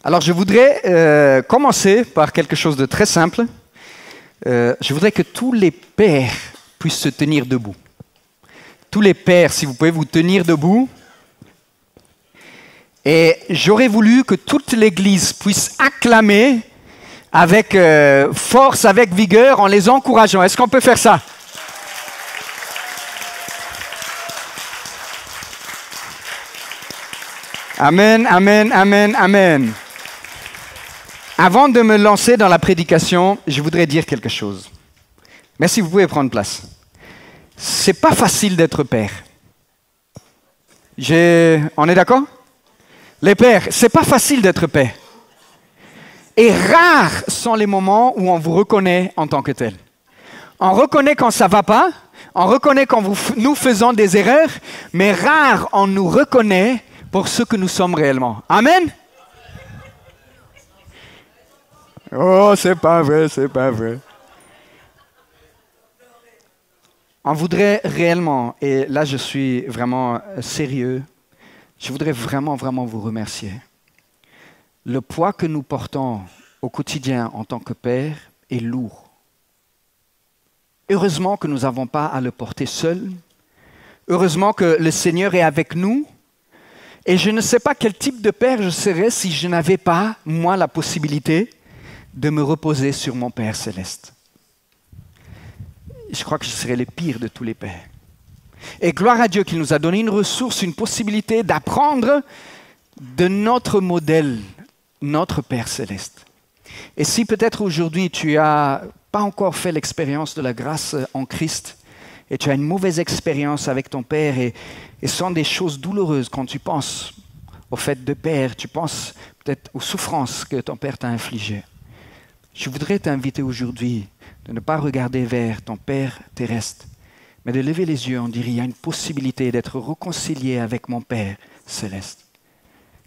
Alors, je voudrais commencer par quelque chose de très simple. Je voudrais que tous les pères puissent se tenir debout. Tous les pères, si vous pouvez vous tenir debout. Et j'aurais voulu que toute l'Église puisse acclamer avec force, avec vigueur, en les encourageant. Est-ce qu'on peut faire ça? Amen, amen, amen, amen. Avant de me lancer dans la prédication, je voudrais dire quelque chose. Merci, vous pouvez prendre place. C'est pas facile d'être père. On est d'accord? Les pères, c'est pas facile d'être père. Et rares sont les moments où on vous reconnaît en tant que tel. On reconnaît quand ça va pas, on reconnaît quand nous faisons des erreurs, mais rare on nous reconnaît pour ce que nous sommes réellement. Amen? Oh, c'est pas vrai, c'est pas vrai. On voudrait réellement, et là je suis vraiment sérieux, je voudrais vraiment vous remercier. Le poids que nous portons au quotidien en tant que père est lourd. Heureusement que nous n'avons pas à le porter seul. Heureusement que le Seigneur est avec nous. Et je ne sais pas quel type de père je serais si je n'avais pas, moi, la possibilité de me reposer sur mon Père céleste. Je crois que je serais le pire de tous les pères. Et gloire à Dieu qu'il nous a donné une ressource, une possibilité d'apprendre de notre modèle, notre Père céleste. Et si peut-être aujourd'hui tu n'as pas encore fait l'expérience de la grâce en Christ et tu as une mauvaise expérience avec ton Père et ce sont des choses douloureuses quand tu penses au fait de Père, tu penses peut-être aux souffrances que ton Père t'a infligées. Je voudrais t'inviter aujourd'hui de ne pas regarder vers ton Père terrestre, mais de lever les yeux en disant, il y a une possibilité d'être réconcilié avec mon Père céleste.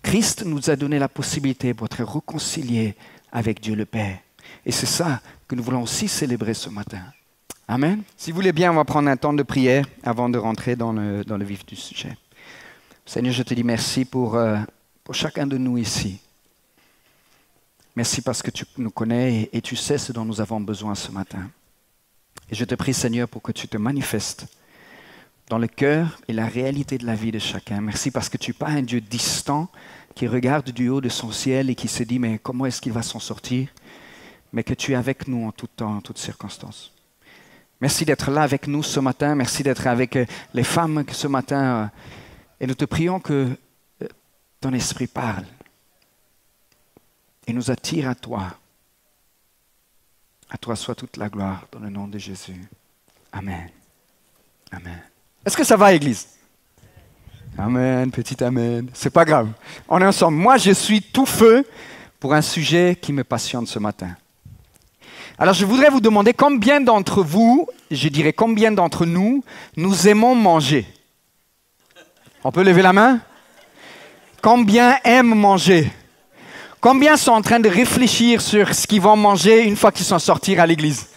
Christ nous a donné la possibilité d'être réconciliés avec Dieu le Père. Et c'est ça que nous voulons aussi célébrer ce matin. Amen. Si vous voulez bien, on va prendre un temps de prière avant de rentrer dans le vif du sujet. Seigneur, je te dis merci pour chacun de nous ici. Merci parce que tu nous connais et tu sais ce dont nous avons besoin ce matin. Et je te prie, Seigneur, pour que tu te manifestes dans le cœur et la réalité de la vie de chacun. Merci parce que tu n'es pas un Dieu distant qui regarde du haut de son ciel et qui se dit « mais comment est-ce qu'il va s'en sortir ?» mais que tu es avec nous en tout temps, en toutes circonstances. Merci d'être là avec nous ce matin. Merci d'être avec les femmes ce matin. Et nous te prions que ton esprit parle et nous attire à toi. À toi soit toute la gloire dans le nom de Jésus. Amen. Amen. Est-ce que ça va, Église? Amen, petit amen. C'est pas grave. On est ensemble. Moi, je suis tout feu pour un sujet qui me passionne ce matin. Alors, je voudrais vous demander combien d'entre vous, je dirais combien d'entre nous, nous aimons manger? On peut lever la main? Combien aiment manger? Combien sont en train de réfléchir sur ce qu'ils vont manger une fois qu'ils sont sortis de l'église?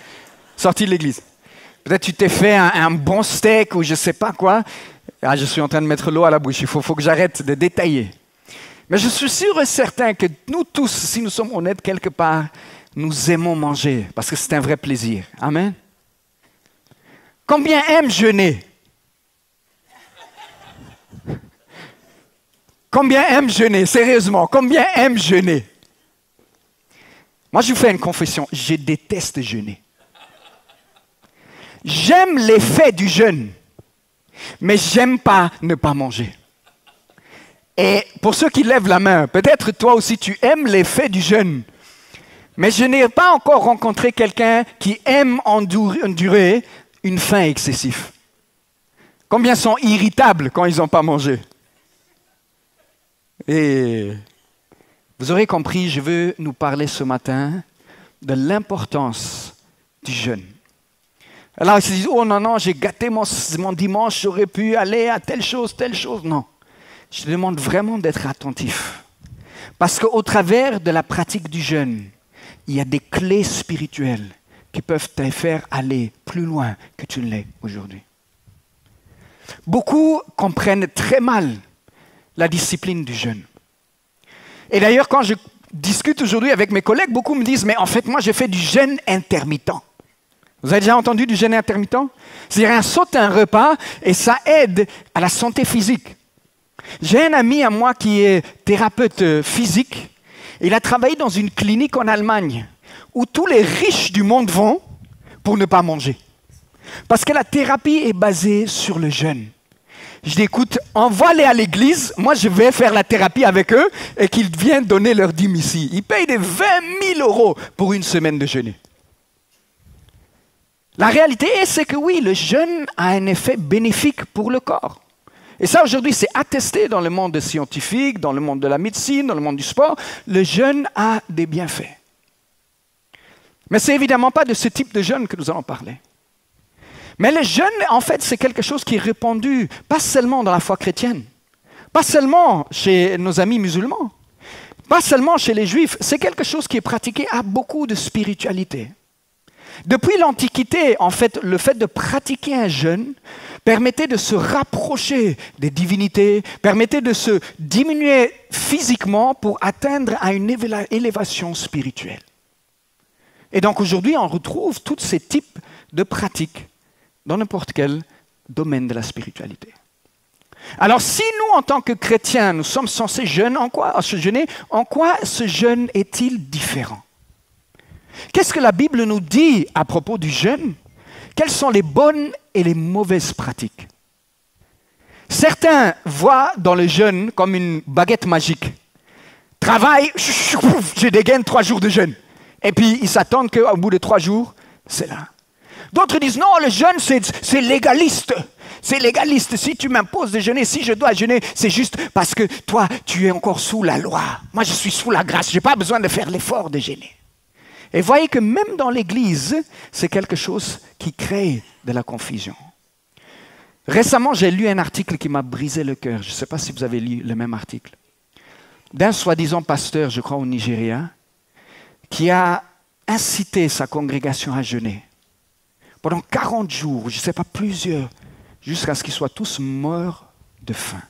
Peut-être tu t'es fait un bon steak ou je ne sais pas quoi. Ah, je suis en train de mettre l'eau à la bouche, il faut que j'arrête de détailler. Mais je suis sûr et certain que nous tous, si nous sommes honnêtes quelque part, nous aimons manger parce que c'est un vrai plaisir. Amen. Combien aiment jeûner? Combien aiment jeûner? Sérieusement, combien aiment jeûner? Moi, je vous fais une confession. Je déteste jeûner. J'aime l'effet du jeûne, mais j'aime pas ne pas manger. Et pour ceux qui lèvent la main, peut-être toi aussi tu aimes l'effet du jeûne, mais je n'ai pas encore rencontré quelqu'un qui aime endurer une faim excessive. Combien sont irritables quand ils n'ont pas mangé? Et vous aurez compris, je veux nous parler ce matin de l'importance du jeûne. Alors ils se disent, oh non, j'ai gâté mon dimanche, j'aurais pu aller à telle chose. Non, je te demande vraiment d'être attentif. Parce qu'au travers de la pratique du jeûne, il y a des clés spirituelles qui peuvent te faire aller plus loin que tu ne l'es aujourd'hui. Beaucoup comprennent très mal la discipline du jeûne. Et d'ailleurs, quand je discute aujourd'hui avec mes collègues, beaucoup me disent, mais en fait, moi, je fais du jeûne intermittent. Vous avez déjà entendu du jeûne intermittent? C'est-à-dire, on saute un repas et ça aide à la santé physique. J'ai un ami à moi qui est thérapeute physique. Il a travaillé dans une clinique en Allemagne où tous les riches du monde vont pour ne pas manger. Parce que la thérapie est basée sur le jeûne. Je dis, écoute, envoie-les à l'église, moi je vais faire la thérapie avec eux et qu'ils viennent donner leur dîme ici. Ils payent des 20 000 € pour une semaine de jeûner. La réalité est, c'est que oui, le jeûne a un effet bénéfique pour le corps. Et ça, aujourd'hui, c'est attesté dans le monde scientifique, dans le monde de la médecine, dans le monde du sport. Le jeûne a des bienfaits. Mais ce n'est évidemment pas de ce type de jeûne que nous allons parler. Mais le jeûne, en fait, c'est quelque chose qui est répandu, pas seulement dans la foi chrétienne, pas seulement chez nos amis musulmans, pas seulement chez les juifs, c'est quelque chose qui est pratiqué à beaucoup de spiritualité. Depuis l'Antiquité, en fait, le fait de pratiquer un jeûne permettait de se rapprocher des divinités, permettait de se diminuer physiquement pour atteindre à une élévation spirituelle. Et donc aujourd'hui, on retrouve tous ces types de pratiques dans n'importe quel domaine de la spiritualité. Alors si nous, en tant que chrétiens, nous sommes censés jeûner, en quoi ce jeûne est-il différent? Qu'est-ce que la Bible nous dit à propos du jeûne? Quelles sont les bonnes et les mauvaises pratiques? Certains voient dans le jeûne comme une baguette magique. Travail, je dégaine 3 jours de jeûne. Et puis ils s'attendent qu'au bout de 3 jours, c'est là. D'autres disent non, le jeûne c'est légaliste. C'est légaliste. Si tu m'imposes de jeûner, si je dois jeûner, c'est juste parce que toi, tu es encore sous la loi. Moi, je suis sous la grâce. Je n'ai pas besoin de faire l'effort de jeûner. Et voyez que même dans l'Église, c'est quelque chose qui crée de la confusion. Récemment, j'ai lu un article qui m'a brisé le cœur. Je ne sais pas si vous avez lu le même article. D'un soi-disant pasteur, je crois au Nigeria, qui a incité sa congrégation à jeûner. Pendant 40 jours, je ne sais pas, plusieurs, jusqu'à ce qu'ils soient tous morts de faim.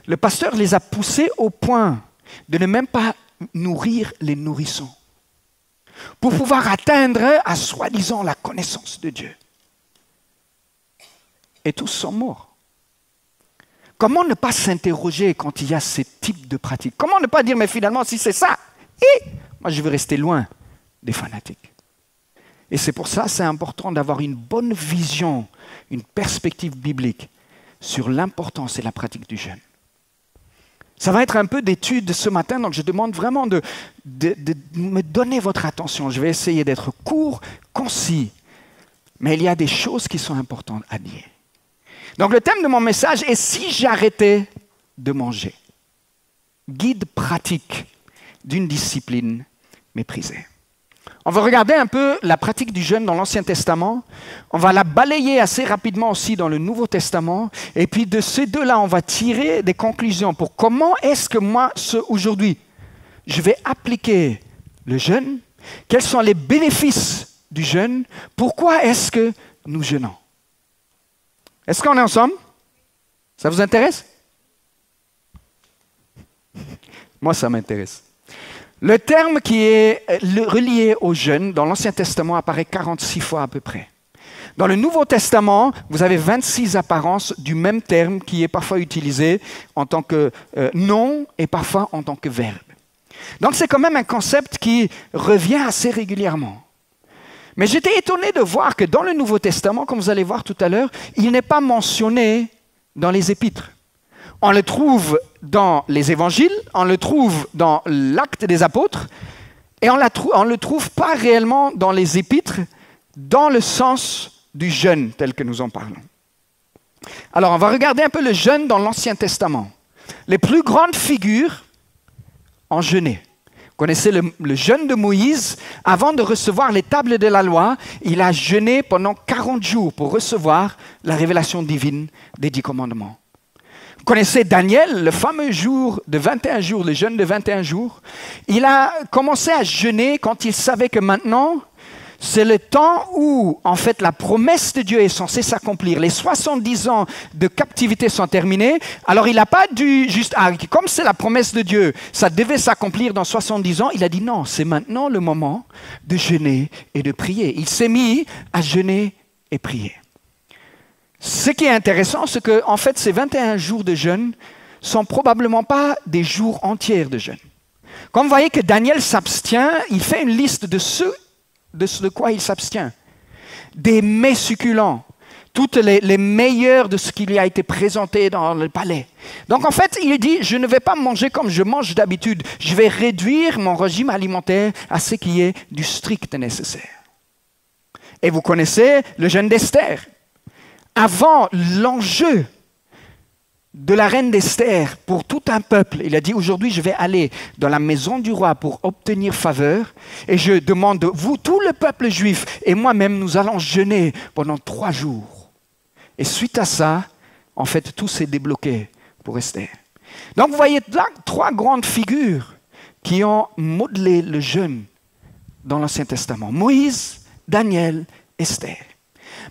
Le pasteur les a poussés au point de ne même pas nourrir les nourrissons, pour pouvoir atteindre à soi-disant la connaissance de Dieu. Et tous sont morts. Comment ne pas s'interroger quand il y a ce type de pratique? Comment ne pas dire, mais finalement, si c'est ça, moi je veux rester loin des fanatiques. Et c'est pour ça que c'est important d'avoir une bonne vision, une perspective biblique sur l'importance et la pratique du jeûne. Ça va être un peu d'étude ce matin, donc je demande vraiment de me donner votre attention. Je vais essayer d'être court, concis, mais il y a des choses qui sont importantes à dire. Donc le thème de mon message est « Si j'arrêtais de manger ». Guide pratique d'une discipline méprisée. On va regarder un peu la pratique du jeûne dans l'Ancien Testament. On va la balayer assez rapidement aussi dans le Nouveau Testament. Et puis de ces deux-là, on va tirer des conclusions pour comment est-ce que moi, aujourd'hui, je vais appliquer le jeûne. Quels sont les bénéfices du jeûne? Pourquoi est-ce que nous jeûnons? Est-ce qu'on est ensemble? Ça vous intéresse? Moi, ça m'intéresse. Le terme qui est relié au jeûne dans l'Ancien Testament apparaît 46 fois à peu près. Dans le Nouveau Testament, vous avez 26 apparences du même terme qui est parfois utilisé en tant que nom et parfois en tant que verbe. Donc c'est quand même un concept qui revient assez régulièrement. Mais j'étais étonné de voir que dans le Nouveau Testament, comme vous allez voir tout à l'heure, il n'est pas mentionné dans les épîtres. On le trouve dans les évangiles, on le trouve dans l'Acte des apôtres, et on ne le trouve pas réellement dans les épîtres, dans le sens du jeûne tel que nous en parlons. Alors, on va regarder un peu le jeûne dans l'Ancien Testament. Les plus grandes figures ont jeûné. Vous connaissez le jeûne de Moïse. Avant de recevoir les tables de la loi, il a jeûné pendant 40 jours pour recevoir la révélation divine des 10 commandements. Vous connaissez Daniel, le fameux jour de 21 jours, le jeûne de 21 jours. Il a commencé à jeûner quand il savait que maintenant, C'est le temps où, en fait, la promesse de Dieu est censée s'accomplir. Les 70 ans de captivité sont terminés. Alors, il n'a pas dû juste... comme c'est la promesse de Dieu, ça devait s'accomplir dans 70 ans. Il a dit non, c'est maintenant le moment de jeûner et de prier. Il s'est mis à jeûner et prier. Ce qui est intéressant, c'est que, en fait, ces 21 jours de jeûne sont probablement pas des jours entiers de jeûne. Comme vous voyez que Daniel s'abstient, il fait une liste de ce de quoi il s'abstient. Des mets succulents, toutes les meilleurs de ce qui lui a été présenté dans le palais. Donc en fait, il dit, je ne vais pas manger comme je mange d'habitude, je vais réduire mon régime alimentaire à ce qui est du strict nécessaire. Et vous connaissez le jeûne d'Esther. Avant l'enjeu de la reine d'Esther pour tout un peuple. Il a dit, aujourd'hui, je vais aller dans la maison du roi pour obtenir faveur et je demande de vous, tout le peuple juif, et moi-même, nous allons jeûner pendant 3 jours. Et suite à ça, en fait, tout s'est débloqué pour Esther. Donc, vous voyez là 3 grandes figures qui ont modelé le jeûne dans l'Ancien Testament. Moïse, Daniel, Esther.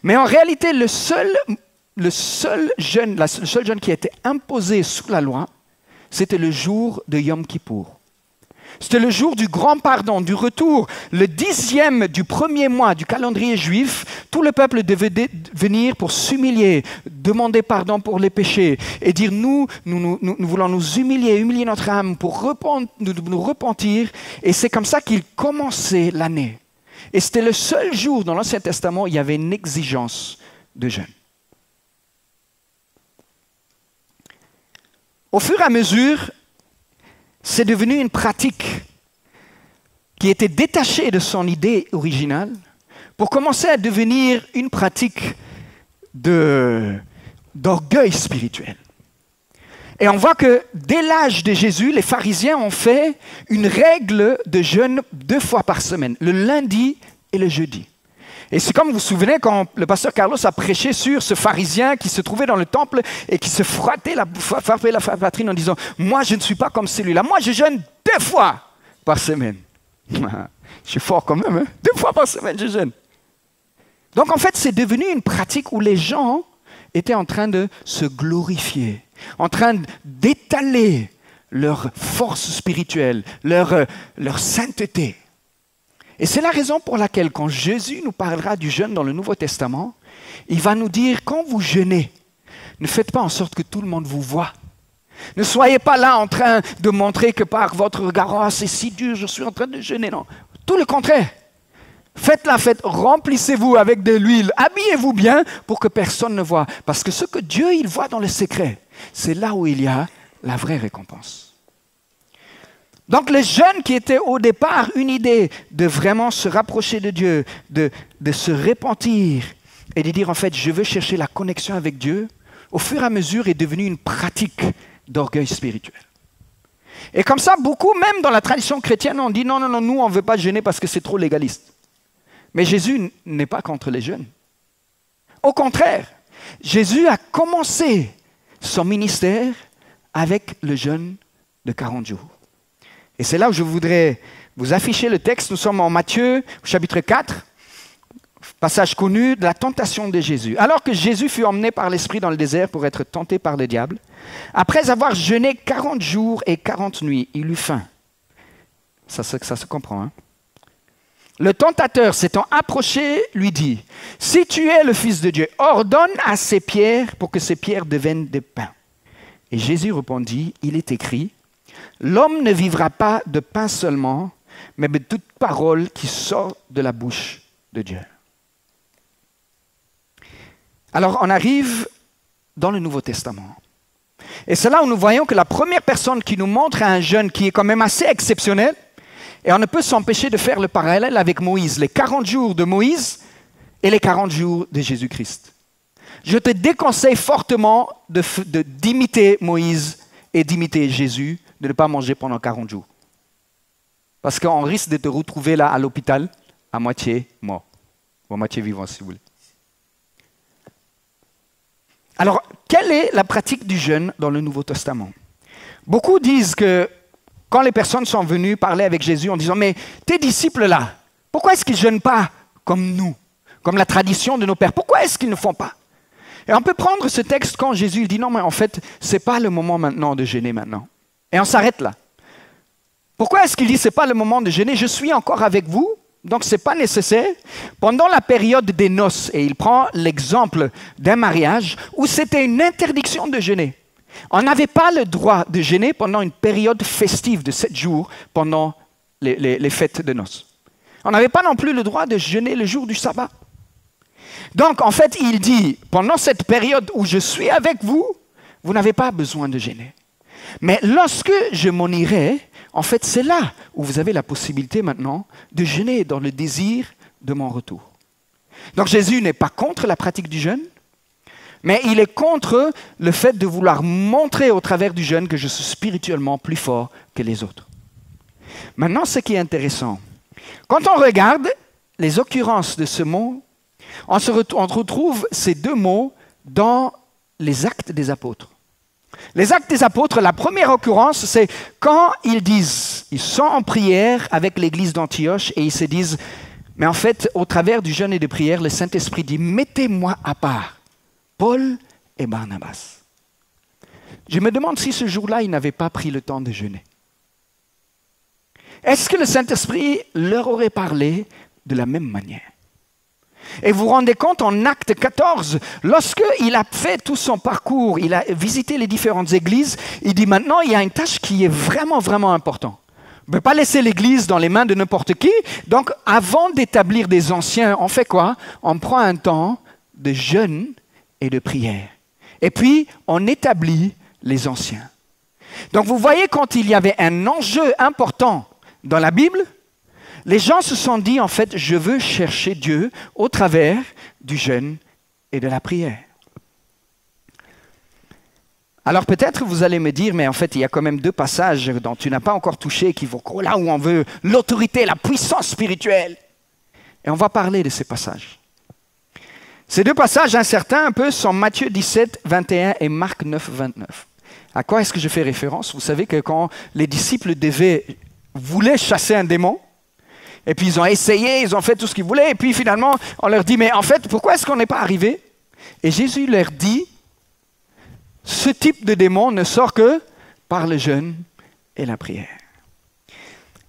Mais en réalité, le seul jeûne qui a été imposé sous la loi, c'était le jour de Yom Kippour. C'était le jour du grand pardon, du retour. Le 10e du premier mois du calendrier juif, tout le peuple devait venir pour s'humilier, demander pardon pour les péchés et dire nous voulons nous humilier notre âme pour nous repentir. Et c'est comme ça qu'il commençait l'année. Et c'était le seul jour dans l'Ancien Testament où il y avait une exigence de jeûne. Au fur et à mesure, c'est devenu une pratique qui était détachée de son idée originale pour commencer à devenir une pratique d'orgueil spirituel. Et on voit que dès l'âge de Jésus, les pharisiens ont fait une règle de jeûne 2 fois par semaine, le lundi et le jeudi. Et c'est comme vous vous souvenez quand le pasteur Carlos a prêché sur ce pharisien qui se trouvait dans le temple et qui se frappait la poitrine en disant « Moi, je ne suis pas comme celui-là. Moi, je jeûne 2 fois par semaine. » Je suis fort quand même, hein? 2 fois par semaine, je jeûne. Donc, en fait, c'est devenu une pratique où les gens étaient en train de se glorifier, en train d'étaler leur force spirituelle, leur sainteté. Et c'est la raison pour laquelle, quand Jésus nous parlera du jeûne dans le Nouveau Testament, il va nous dire, quand vous jeûnez, ne faites pas en sorte que tout le monde vous voie. Ne soyez pas là en train de montrer que par votre regard, oh, c'est si dur, je suis en train de jeûner. Non, tout le contraire. Faites la fête, remplissez-vous avec de l'huile, habillez-vous bien pour que personne ne voie. Parce que ce que Dieu il voit dans le secret, c'est là où il y a la vraie récompense. Donc le jeûne qui était au départ une idée de vraiment se rapprocher de Dieu, de se repentir et de dire en fait je veux chercher la connexion avec Dieu, au fur et à mesure est devenu une pratique d'orgueil spirituel. Et comme ça, beaucoup, même dans la tradition chrétienne, on dit non, nous on ne veut pas jeûner parce que c'est trop légaliste. Mais Jésus n'est pas contre les jeûnes. Au contraire, Jésus a commencé son ministère avec le jeûne de 40 jours. Et c'est là où je voudrais vous afficher le texte. Nous sommes en Matthieu, chapitre 4, passage connu de la tentation de Jésus. Alors que Jésus fut emmené par l'Esprit dans le désert pour être tenté par le diable, après avoir jeûné 40 jours et 40 nuits, il eut faim. Ça se comprend, hein? Le tentateur, s'étant approché, lui dit, « Si tu es le Fils de Dieu, ordonne à ces pierres pour que ces pierres deviennent des pains. » Et Jésus répondit, « Il est écrit, l'homme ne vivra pas de pain seulement, mais de toute parole qui sort de la bouche de Dieu. » Alors, on arrive dans le Nouveau Testament. Et c'est là où nous voyons que la première personne qui nous montre un jeûne qui est quand même assez exceptionnel, et on ne peut s'empêcher de faire le parallèle avec Moïse, les 40 jours de Moïse et les 40 jours de Jésus-Christ. Je te déconseille fortement d'imiter Moïse et d'imiter Jésus, de ne pas manger pendant 40 jours. Parce qu'on risque de te retrouver là à l'hôpital, à moitié mort, ou à moitié vivant si vous voulez. Alors, quelle est la pratique du jeûne dans le Nouveau Testament? Beaucoup disent que quand les personnes sont venues parler avec Jésus en disant « Mais tes disciples là, pourquoi est-ce qu'ils ne jeûnent pas comme nous, comme la tradition de nos pères. Pourquoi est-ce qu'ils ne font pas? Et on peut prendre ce texte quand Jésus dit non, mais en fait, ce n'est pas le moment maintenant de jeûner maintenant. Et on s'arrête là. Pourquoi est-ce qu'il dit ce n'est pas le moment de jeûner? Je suis encore avec vous, donc ce n'est pas nécessaire. Pendant la période des noces, et il prend l'exemple d'un mariage où c'était une interdiction de jeûner. On n'avait pas le droit de jeûner pendant une période festive de 7 jours pendant les fêtes de noces. On n'avait pas non plus le droit de jeûner le jour du sabbat. Donc, en fait, il dit, pendant cette période où je suis avec vous, vous n'avez pas besoin de jeûner. Mais lorsque je m'en irai, en fait, c'est là où vous avez la possibilité maintenant de jeûner dans le désir de mon retour. Donc, Jésus n'est pas contre la pratique du jeûne, mais il est contre le fait de vouloir montrer au travers du jeûne que je suis spirituellement plus fort que les autres. Maintenant, ce qui est intéressant, quand on regarde les occurrences de ce mot, on retrouve ces deux mots dans les Actes des Apôtres. Les Actes des Apôtres, la première occurrence, c'est quand ils disent, ils sont en prière avec l'église d'Antioche et ils se disent, mais en fait, au travers du jeûne et de prière, le Saint-Esprit dit, mettez-moi à part Paul et Barnabas. Je me demande si ce jour-là, ils n'avaient pas pris le temps de jeûner. Est-ce que le Saint-Esprit leur aurait parlé de la même manière? Et vous vous rendez compte, en Acte 14, lorsqu'il a fait tout son parcours, il a visité les différentes églises, il dit maintenant, il y a une tâche qui est vraiment, vraiment importante. On ne peut pas laisser l'église dans les mains de n'importe qui. Donc, avant d'établir des anciens, on fait quoi? On prend un temps de jeûne et de prière. Et puis, on établit les anciens. Donc, vous voyez, quand il y avait un enjeu important dans la Bible, les gens se sont dit, en fait, je veux chercher Dieu au travers du jeûne et de la prière. Alors peut-être vous allez me dire, mais en fait, il y a quand même 2 passages dont tu n'as pas encore touché, qui vont là où on veut l'autorité, la puissance spirituelle. Et on va parler de ces passages. Ces 2 passages incertains un peu sont Matthieu 17, 21 et Marc 9, 29. À quoi est-ce que je fais référence? Vous savez que quand les disciples voulaient chasser un démon, et puis ils ont essayé, ils ont fait tout ce qu'ils voulaient, et puis finalement, on leur dit, mais en fait, pourquoi est-ce qu'on n'est pas arrivé? Et Jésus leur dit, ce type de démon ne sort que par le jeûne et la prière.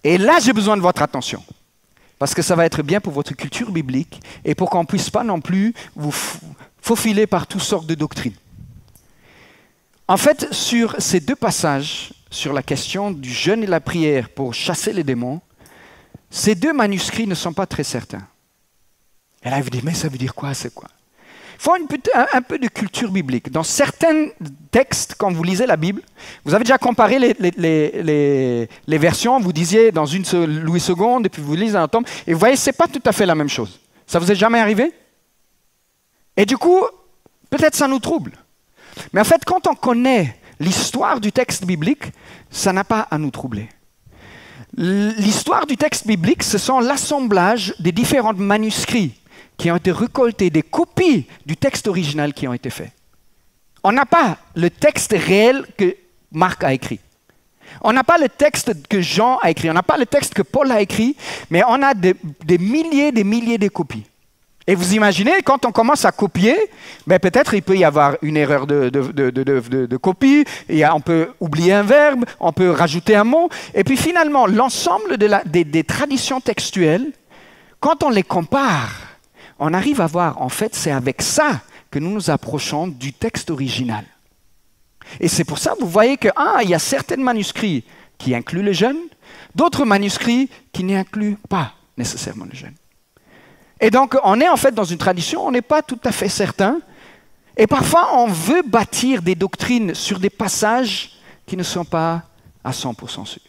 Et là, j'ai besoin de votre attention, parce que ça va être bien pour votre culture biblique, et pour qu'on ne puisse pas non plus vous faufiler par toutes sortes de doctrines. En fait, sur ces 2 passages, sur la question du jeûne et la prière pour chasser les démons, ces 2 manuscrits ne sont pas très certains. Et là, vous dites, mais ça veut dire quoi, c'est quoi? Il faut un peu de culture biblique. Dans certains textes, quand vous lisez la Bible, vous avez déjà comparé les versions, vous disiez dans une Louis II, et puis vous lisez un tome, et vous voyez, ce n'est pas tout à fait la même chose. Ça vous est jamais arrivé? Et du coup, peut-être ça nous trouble. Mais en fait, quand on connaît l'histoire du texte biblique, ça n'a pas à nous troubler. L'histoire du texte biblique, ce sont l'assemblage des différents manuscrits qui ont été récoltés, des copies du texte original qui ont été faits. On n'a pas le texte réel que Marc a écrit. On n'a pas le texte que Jean a écrit. On n'a pas le texte que Paul a écrit, mais on a des milliers de copies. Et vous imaginez, quand on commence à copier, ben peut-être il peut y avoir une erreur de copie, on peut oublier un verbe, on peut rajouter un mot. Et puis finalement, l'ensemble des traditions textuelles, quand on les compare, on arrive à voir, en fait, c'est avec ça que nous nous approchons du texte original. Et c'est pour ça, vous voyez qu'il y a certains manuscrits qui incluent le jeûne, d'autres manuscrits qui n'incluent pas nécessairement le jeûne. Et donc, on est en fait dans une tradition, on n'est pas tout à fait certain. Et parfois, on veut bâtir des doctrines sur des passages qui ne sont pas à 100% sûrs.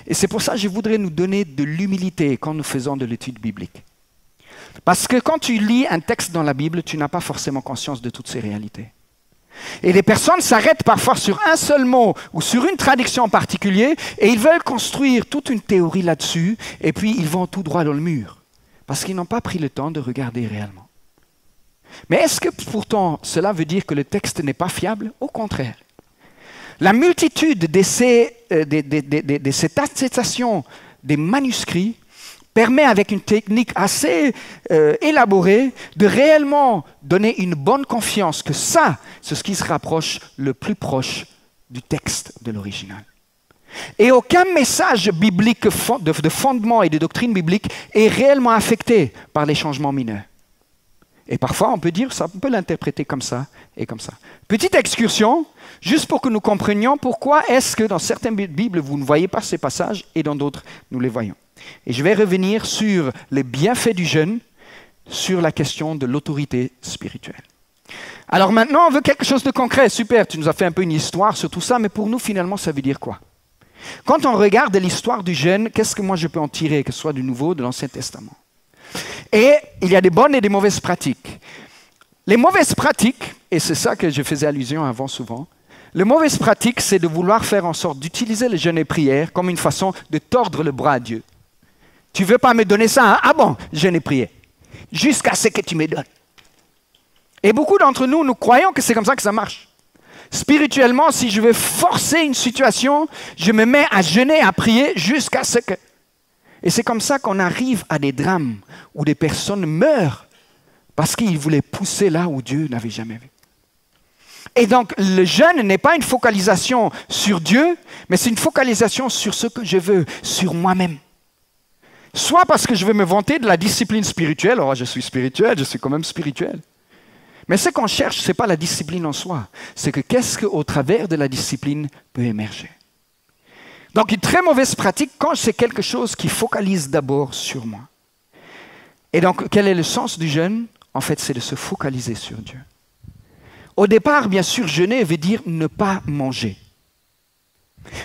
Et c'est pour ça que je voudrais nous donner de l'humilité quand nous faisons de l'étude biblique. Parce que quand tu lis un texte dans la Bible, tu n'as pas forcément conscience de toutes ces réalités. Et les personnes s'arrêtent parfois sur un seul mot ou sur une traduction en particulier et ils veulent construire toute une théorie là-dessus et puis ils vont tout droit dans le mur. Parce qu'ils n'ont pas pris le temps de regarder réellement. Mais est-ce que pourtant cela veut dire que le texte n'est pas fiable? Au contraire. La multitude de cette attestation des manuscrits permet avec une technique assez élaborée de réellement donner une bonne confiance que ça, c'est ce qui se rapproche le plus proche du texte de l'original. Et aucun message biblique de fondement et de doctrine biblique est réellement affecté par les changements mineurs. Et parfois, on peut dire, on peut l'interpréter comme ça et comme ça. Petite excursion, juste pour que nous comprenions pourquoi est-ce que dans certaines Bibles, vous ne voyez pas ces passages et dans d'autres, nous les voyons. Et je vais revenir sur les bienfaits du jeûne, sur la question de l'autorité spirituelle. Alors maintenant, on veut quelque chose de concret. Super, tu nous as fait un peu une histoire sur tout ça, mais pour nous, finalement, ça veut dire quoi? Quand on regarde l'histoire du jeûne, qu'est-ce que moi je peux en tirer, que ce soit du Nouveau ou de l'Ancien Testament? Et il y a des bonnes et des mauvaises pratiques. Les mauvaises pratiques, et c'est ça que je faisais allusion avant souvent, les mauvaises pratiques, c'est de vouloir faire en sorte d'utiliser le jeûne et prière comme une façon de tordre le bras à Dieu. Tu ne veux pas me donner ça, hein? Ah bon, jeûne et prière. Jusqu'à ce que tu me donnes. Et beaucoup d'entre nous, nous croyons que c'est comme ça que ça marche. Spirituellement, si je veux forcer une situation, je me mets à jeûner, à prier jusqu'à ce que... Et c'est comme ça qu'on arrive à des drames où des personnes meurent parce qu'ils voulaient pousser là où Dieu n'avait jamais vu. Et donc, le jeûne n'est pas une focalisation sur Dieu, mais c'est une focalisation sur ce que je veux, sur moi-même. Soit parce que je veux me vanter de la discipline spirituelle, oh, je suis spirituel, je suis quand même spirituel. Mais ce qu'on cherche, ce n'est pas la discipline en soi, c'est que qu'est-ce qu'au travers de la discipline peut émerger. Donc, une très mauvaise pratique quand c'est quelque chose qui focalise d'abord sur moi. Et donc, quel est le sens du jeûne? En fait, c'est de se focaliser sur Dieu. Au départ, bien sûr, jeûner veut dire ne pas manger.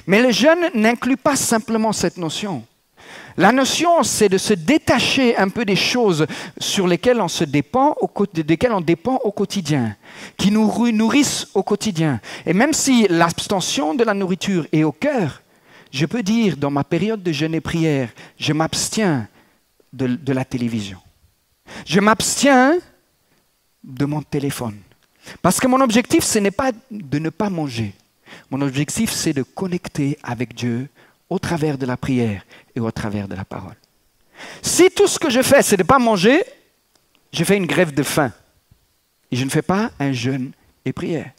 Mais le jeûne n'inclut pas simplement cette notion. La notion, c'est de se détacher un peu des choses sur lesquelles on dépend au quotidien, qui nous nourrissent au quotidien. Et même si l'abstention de la nourriture est au cœur, je peux dire, dans ma période de jeûne et prière, je m'abstiens de la télévision. Je m'abstiens de mon téléphone. Parce que mon objectif, ce n'est pas de ne pas manger. Mon objectif, c'est de connecter avec Dieu au travers de la prière et au travers de la parole. Si tout ce que je fais, c'est de ne pas manger, je fais une grève de faim. Et je ne fais pas un jeûne et prière.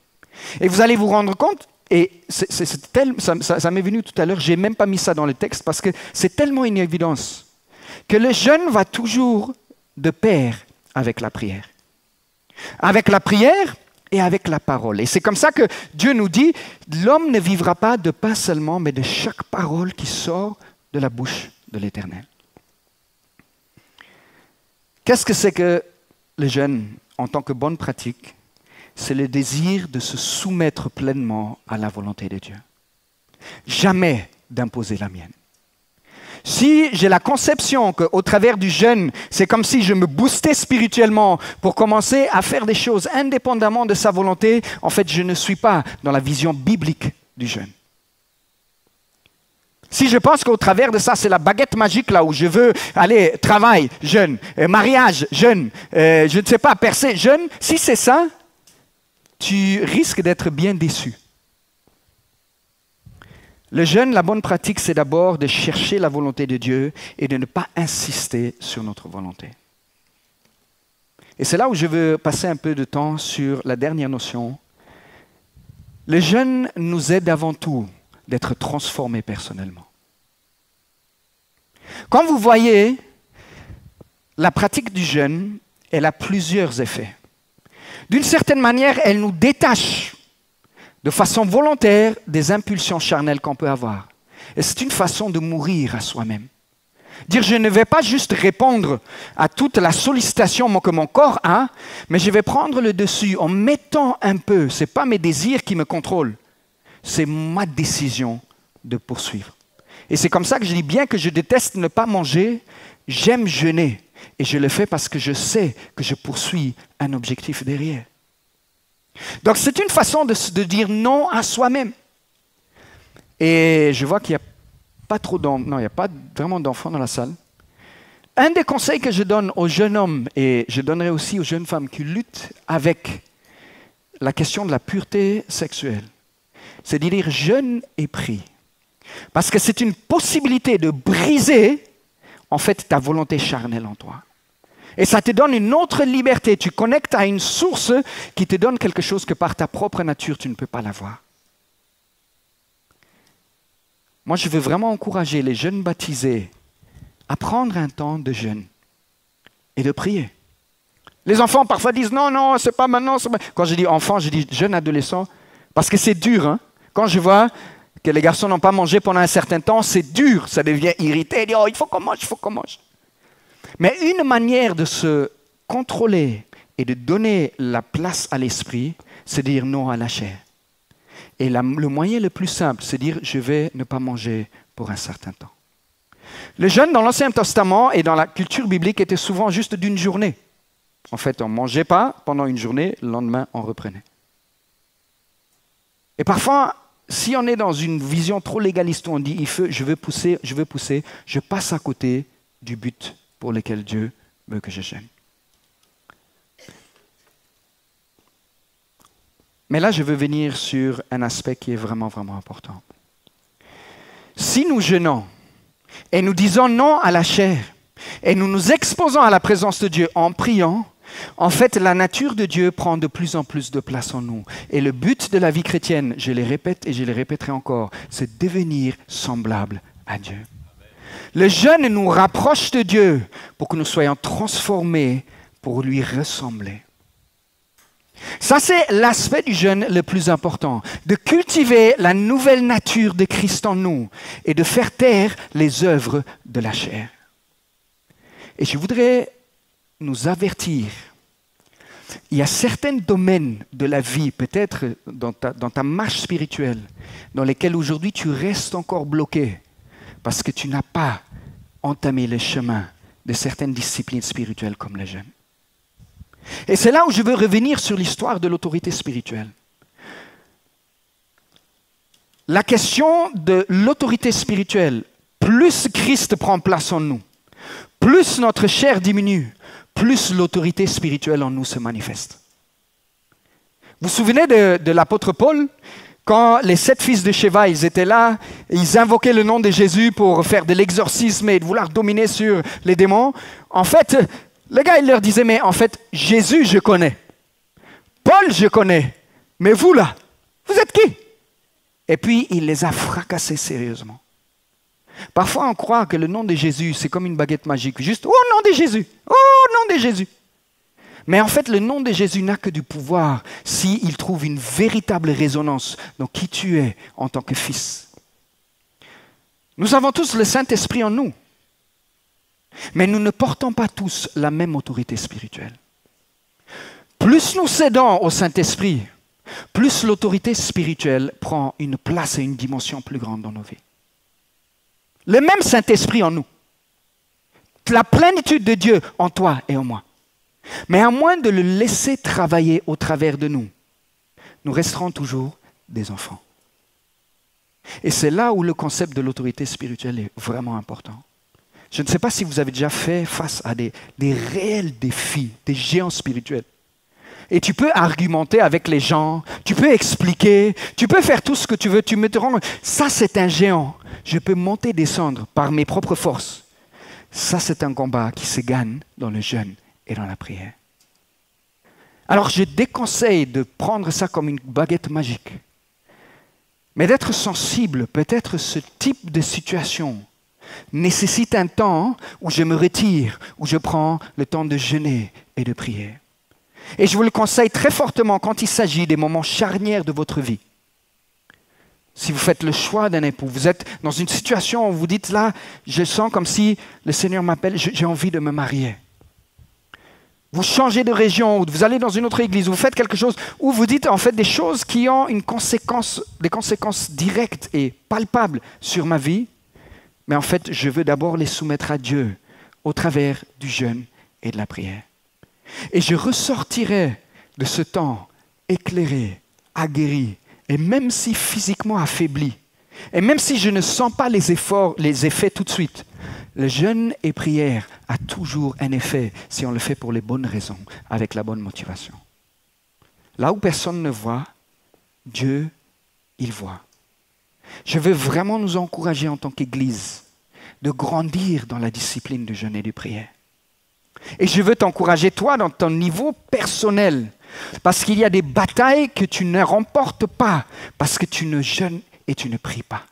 Et vous allez vous rendre compte, et ça m'est venu tout à l'heure, je n'ai même pas mis ça dans le texte parce que c'est tellement une évidence que le jeûne va toujours de pair avec la prière. Avec la prière et avec la parole. Et c'est comme ça que Dieu nous dit, l'homme ne vivra pas de pain seulement, mais de chaque parole qui sort de la bouche de l'Éternel. Qu'est-ce que c'est que le jeûne en tant que bonne pratique? C'est le désir de se soumettre pleinement à la volonté de Dieu. Jamais d'imposer la mienne. Si j'ai la conception qu'au travers du jeûne, c'est comme si je me boostais spirituellement pour commencer à faire des choses indépendamment de sa volonté, en fait, je ne suis pas dans la vision biblique du jeûne. Si je pense qu'au travers de ça, c'est la baguette magique là où je veux aller, travail, jeûne, mariage, jeûne, je ne sais pas, percer, jeûne, si c'est ça, tu risques d'être bien déçu. Le jeûne, la bonne pratique, c'est d'abord de chercher la volonté de Dieu et de ne pas insister sur notre volonté. Et c'est là où je veux passer un peu de temps sur la dernière notion. Le jeûne nous aide avant tout d'être transformés personnellement. Quand vous voyez, la pratique du jeûne, elle a plusieurs effets. D'une certaine manière, elle nous détache de façon volontaire des impulsions charnelles qu'on peut avoir. Et c'est une façon de mourir à soi-même. Dire je ne vais pas juste répondre à toute la sollicitation que mon corps a, mais je vais prendre le dessus en mettant un peu, ce n'est pas mes désirs qui me contrôlent, c'est ma décision de poursuivre. Et c'est comme ça que je dis bien que je déteste ne pas manger, j'aime jeûner. Et je le fais parce que je sais que je poursuis un objectif derrière. Donc c'est une façon de dire non à soi-même. Et je vois qu'il n'y a pas trop d'enfants, non, il n'y a pas vraiment d'enfants dans la salle. Un des conseils que je donne aux jeunes hommes, et je donnerai aussi aux jeunes femmes qui luttent avec la question de la pureté sexuelle, c'est de dire jeûne et prie. Parce que c'est une possibilité de briser en fait ta volonté charnelle en toi. Et ça te donne une autre liberté. Tu connectes à une source qui te donne quelque chose que par ta propre nature, tu ne peux pas l'avoir. Moi, je veux vraiment encourager les jeunes baptisés à prendre un temps de jeûne et de prier. Les enfants parfois disent non, non, c'est pas maintenant. C'est pas... Quand je dis enfant, je dis jeune adolescent, parce que c'est dur. Hein? Quand je vois que les garçons n'ont pas mangé pendant un certain temps, c'est dur, ça devient irrité. Dit, oh, il faut qu'on mange, il faut qu'on mange. Mais une manière de se contrôler et de donner la place à l'esprit, c'est dire non à la chair. Et le moyen le plus simple, c'est dire je vais ne pas manger pour un certain temps. Le jeûne dans l'Ancien Testament et dans la culture biblique était souvent juste d'une journée. En fait, on ne mangeait pas pendant une journée, le lendemain, on reprenait. Et parfois, si on est dans une vision trop légaliste où on dit je veux pousser, je passe à côté du but pour lequel Dieu veut que je jeûne. Mais là, je veux venir sur un aspect qui est vraiment, vraiment important. Si nous jeûnons et nous disons non à la chair et nous nous exposons à la présence de Dieu en priant, en fait, la nature de Dieu prend de plus en plus de place en nous. Et le but de la vie chrétienne, je le répète et je le répéterai encore, c'est devenir semblable à Dieu. Le jeûne nous rapproche de Dieu pour que nous soyons transformés pour lui ressembler. Ça, c'est l'aspect du jeûne le plus important, de cultiver la nouvelle nature de Christ en nous et de faire taire les œuvres de la chair. Et je voudrais nous avertir, il y a certains domaines de la vie, peut-être dans ta marche spirituelle, dans lesquels aujourd'hui tu restes encore bloqué parce que tu n'as pas entamé le chemin de certaines disciplines spirituelles comme le jeûne. Et c'est là où je veux revenir sur l'histoire de l'autorité spirituelle. La question de l'autorité spirituelle, plus Christ prend place en nous, plus notre chair diminue, plus l'autorité spirituelle en nous se manifeste. Vous vous souvenez de l'apôtre Paul ? Quand les 7 fils de Schéva, ils étaient là, ils invoquaient le nom de Jésus pour faire de l'exorcisme et de vouloir dominer sur les démons. En fait, le gars, il leur disait, mais en fait, Jésus, je connais. Paul, je connais. Mais vous, là, vous êtes qui? Et puis, il les a fracassés sérieusement. Parfois, on croit que le nom de Jésus, c'est comme une baguette magique. Juste, oh, nom de Jésus! Oh, nom de Jésus! Mais en fait, le nom de Jésus n'a que du pouvoir s'il trouve une véritable résonance dans qui tu es en tant que fils. Nous avons tous le Saint-Esprit en nous. Mais nous ne portons pas tous la même autorité spirituelle. Plus nous cédons au Saint-Esprit, plus l'autorité spirituelle prend une place et une dimension plus grande dans nos vies. Le même Saint-Esprit en nous. La plénitude de Dieu en toi et en moi. Mais à moins de le laisser travailler au travers de nous, nous resterons toujours des enfants. Et c'est là où le concept de l'autorité spirituelle est vraiment important. Je ne sais pas si vous avez déjà fait face à des réels défis, des géants spirituels. Et tu peux argumenter avec les gens, tu peux expliquer, tu peux faire tout ce que tu veux, tu me te rends. Ça, c'est un géant. Je peux monter, descendre par mes propres forces. Ça, c'est un combat qui se gagne dans le jeûne et dans la prière. Alors, je déconseille de prendre ça comme une baguette magique. Mais d'être sensible, peut-être ce type de situation nécessite un temps où je me retire, où je prends le temps de jeûner et de prier. Et je vous le conseille très fortement quand il s'agit des moments charnières de votre vie. Si vous faites le choix d'un époux, vous êtes dans une situation où vous dites là, je sens comme si le Seigneur m'appelle, j'ai envie de me marier. Vous changez de région, ou vous allez dans une autre église, vous faites quelque chose où vous dites en fait des choses qui ont des conséquences directes et palpables sur ma vie, mais en fait je veux d'abord les soumettre à Dieu au travers du jeûne et de la prière. Et je ressortirai de ce temps éclairé, aguerri, et même si physiquement affaibli, et même si je ne sens pas les effets tout de suite, le jeûne et prière a toujours un effet si on le fait pour les bonnes raisons, avec la bonne motivation. Là où personne ne voit, Dieu, il voit. Je veux vraiment nous encourager en tant qu'Église de grandir dans la discipline du jeûne et de prière. Et je veux t'encourager, toi, dans ton niveau personnel, parce qu'il y a des batailles que tu ne remportes pas, parce que tu ne jeûnes et tu ne pries pas.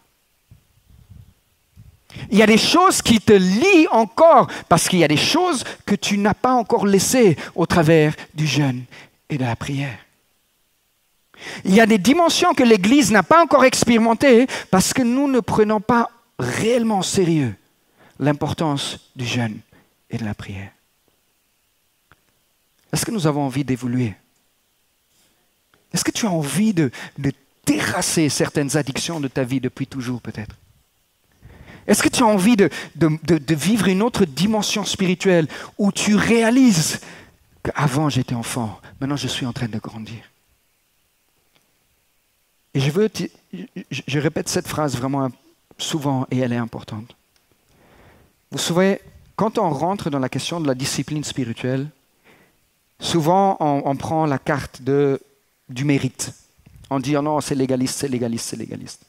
Il y a des choses qui te lient encore, parce qu'il y a des choses que tu n'as pas encore laissées au travers du jeûne et de la prière. Il y a des dimensions que l'Église n'a pas encore expérimentées, parce que nous ne prenons pas réellement au sérieux l'importance du jeûne et de la prière. Est-ce que nous avons envie d'évoluer? Est-ce que tu as envie de terrasser certaines addictions de ta vie depuis toujours peut-être? Est-ce que tu as envie de vivre une autre dimension spirituelle où tu réalises qu'avant j'étais enfant, maintenant je suis en train de grandir? Et je répète cette phrase vraiment souvent et elle est importante. Vous savez, quand on rentre dans la question de la discipline spirituelle, souvent on prend la carte du mérite. On dit oh non, c'est légaliste, c'est légaliste, c'est légaliste.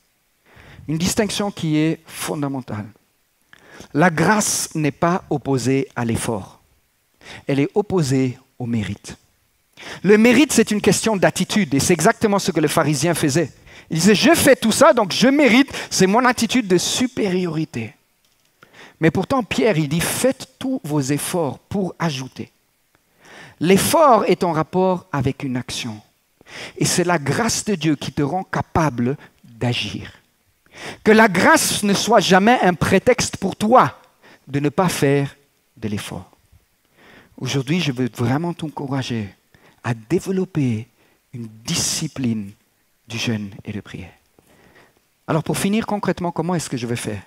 Une distinction qui est fondamentale. La grâce n'est pas opposée à l'effort. Elle est opposée au mérite. Le mérite, c'est une question d'attitude et c'est exactement ce que le pharisien faisait. Il disait, je fais tout ça, donc je mérite, c'est mon attitude de supériorité. Mais pourtant, Pierre, il dit, faites tous vos efforts pour ajouter. L'effort est en rapport avec une action. Et c'est la grâce de Dieu qui te rend capable d'agir. Que la grâce ne soit jamais un prétexte pour toi de ne pas faire de l'effort. Aujourd'hui, je veux vraiment t'encourager à développer une discipline du jeûne et de prière. Alors pour finir concrètement, comment est-ce que je vais faire?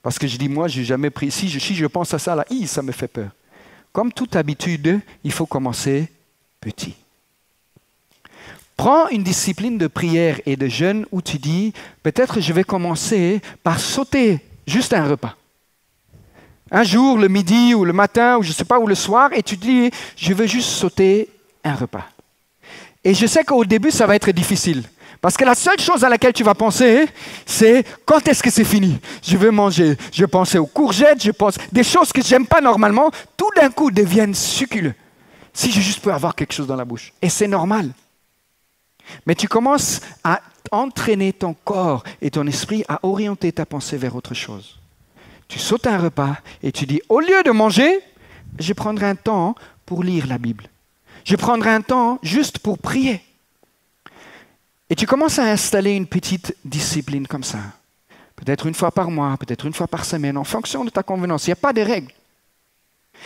Parce que je dis, moi, je n'ai jamais pris. Si je pense à ça, là, ça me fait peur. Comme toute habitude, il faut commencer petit. Prends une discipline de prière et de jeûne où tu dis, peut-être je vais commencer par sauter juste un repas. Un jour, le midi ou le matin, ou je ne sais pas, ou le soir, et tu dis, je veux juste sauter un repas. Et je sais qu'au début, ça va être difficile. Parce que la seule chose à laquelle tu vas penser, c'est quand est-ce que c'est fini? Je veux manger. Je pensais aux courgettes, je pense des choses que je n'aime pas normalement, tout d'un coup deviennent succulents. Si je juste peux avoir quelque chose dans la bouche. Et c'est normal. Mais tu commences à entraîner ton corps et ton esprit à orienter ta pensée vers autre chose. Tu sautes un repas et tu dis, au lieu de manger, je prendrai un temps pour lire la Bible. Je prendrai un temps juste pour prier. Et tu commences à installer une petite discipline comme ça. Peut-être une fois par mois, peut-être une fois par semaine, en fonction de ta convenance. Il n'y a pas de règles.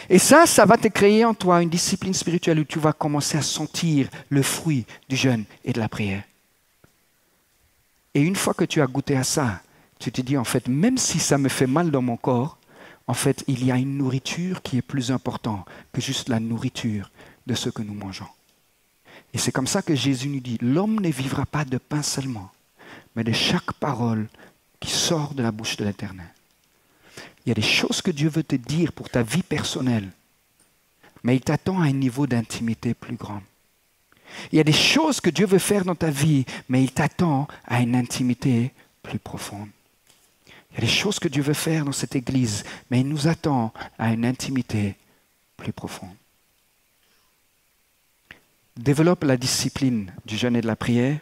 Et ça va te créer en toi une discipline spirituelle où tu vas commencer à sentir le fruit du jeûne et de la prière. Et une fois que tu as goûté à ça, tu te dis en fait, même si ça me fait mal dans mon corps, en fait, il y a une nourriture qui est plus importante que juste la nourriture de ce que nous mangeons. Et c'est comme ça que Jésus nous dit, l'homme ne vivra pas de pain seulement, mais de chaque parole qui sort de la bouche de l'Éternel. Il y a des choses que Dieu veut te dire pour ta vie personnelle, mais il t'attend à un niveau d'intimité plus grand. Il y a des choses que Dieu veut faire dans ta vie, mais il t'attend à une intimité plus profonde. Il y a des choses que Dieu veut faire dans cette église, mais il nous attend à une intimité plus profonde. Développe la discipline du jeûne et de la prière.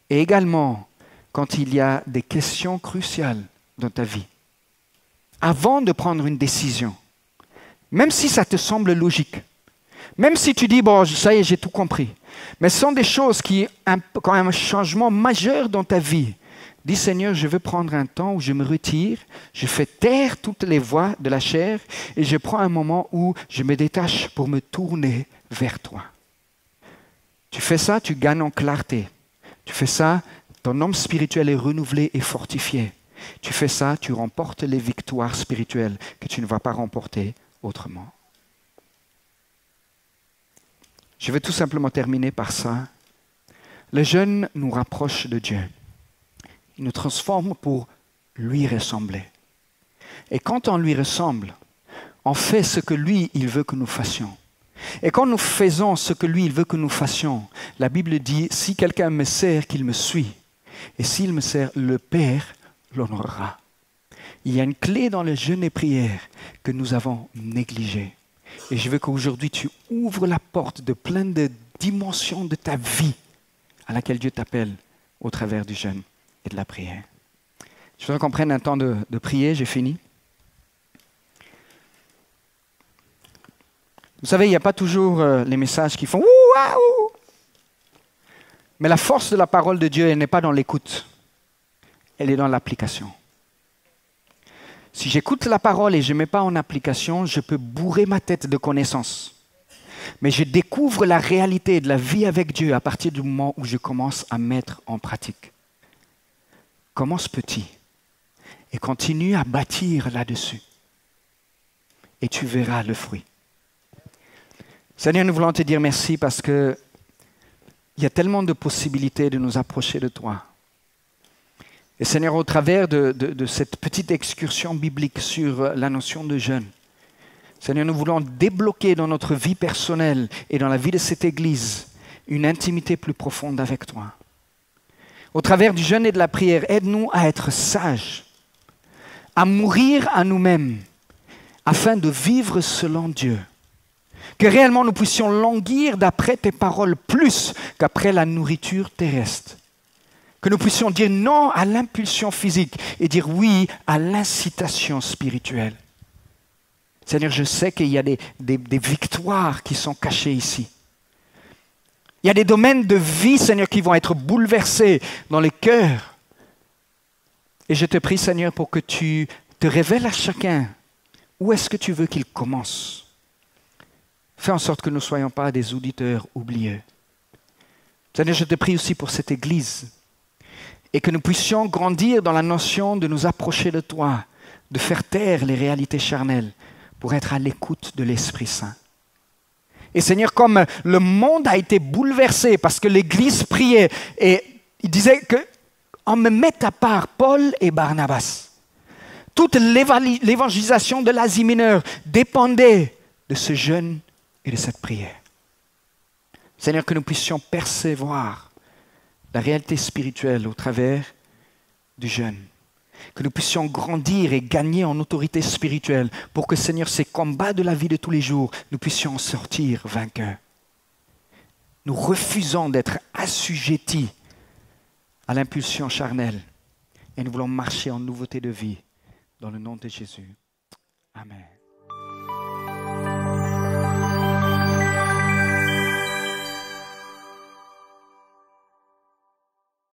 Et également, quand il y a des questions cruciales dans ta vie, avant de prendre une décision, même si ça te semble logique, même si tu dis, bon, ça y est, j'ai tout compris, mais ce sont des choses qui ont quand même un changement majeur dans ta vie. Dis, Seigneur, je veux prendre un temps où je me retire, je fais taire toutes les voix de la chair et je prends un moment où je me détache pour me tourner vers toi. Tu fais ça, tu gagnes en clarté. Tu fais ça, ton homme spirituel est renouvelé et fortifié. Tu fais ça, tu remportes les victoires spirituelles que tu ne vas pas remporter autrement. Je vais tout simplement terminer par ça. Le jeûne nous rapproche de Dieu. Il nous transforme pour lui ressembler. Et quand on lui ressemble, on fait ce que lui, il veut que nous fassions. Et quand nous faisons ce que lui, il veut que nous fassions, la Bible dit, si quelqu'un me sert, qu'il me suit. Et s'il me sert, le Père l'honorera. Il y a une clé dans le jeûne et prière que nous avons négligée. Et je veux qu'aujourd'hui, tu ouvres la porte de plein de dimensions de ta vie à laquelle Dieu t'appelle au travers du jeûne et de la prière. Je voudrais qu'on prenne un temps de prier, j'ai fini. Vous savez, il n'y a pas toujours les messages qui font « Waouh !» Mais la force de la parole de Dieu, elle n'est pas dans l'écoute. Elle est dans l'application. Si j'écoute la parole et je ne mets pas en application, je peux bourrer ma tête de connaissances. Mais je découvre la réalité de la vie avec Dieu à partir du moment où je commence à mettre en pratique. Commence petit et continue à bâtir là-dessus. Et tu verras le fruit. Seigneur, nous voulons te dire merci parce qu'il y a tellement de possibilités de nous approcher de toi. Et Seigneur, au travers de cette petite excursion biblique sur la notion de jeûne, Seigneur, nous voulons débloquer dans notre vie personnelle et dans la vie de cette Église une intimité plus profonde avec toi. Au travers du jeûne et de la prière, aide-nous à être sages, à mourir à nous-mêmes, afin de vivre selon Dieu. Que réellement nous puissions languir d'après tes paroles plus qu'après la nourriture terrestre. Que nous puissions dire non à l'impulsion physique et dire oui à l'incitation spirituelle. Seigneur, je sais qu'il y a des victoires qui sont cachées ici. Il y a des domaines de vie, Seigneur, qui vont être bouleversés dans les cœurs. Et je te prie, Seigneur, pour que tu te révèles à chacun où est-ce que tu veux qu'il commence. Fais en sorte que nous ne soyons pas des auditeurs oublieux. Seigneur, je te prie aussi pour cette Église et que nous puissions grandir dans la notion de nous approcher de toi, de faire taire les réalités charnelles pour être à l'écoute de l'Esprit Saint. Et Seigneur, comme le monde a été bouleversé parce que l'Église priait et il disait qu'on me mette à part Paul et Barnabas. Toute l'évangélisation de l'Asie mineure dépendait de ce jeûne et de cette prière. Seigneur, que nous puissions percevoir la réalité spirituelle au travers du jeûne. Que nous puissions grandir et gagner en autorité spirituelle pour que, Seigneur, ces combats de la vie de tous les jours, nous puissions en sortir vainqueurs. Nous refusons d'être assujettis à l'impulsion charnelle et nous voulons marcher en nouveauté de vie dans le nom de Jésus. Amen.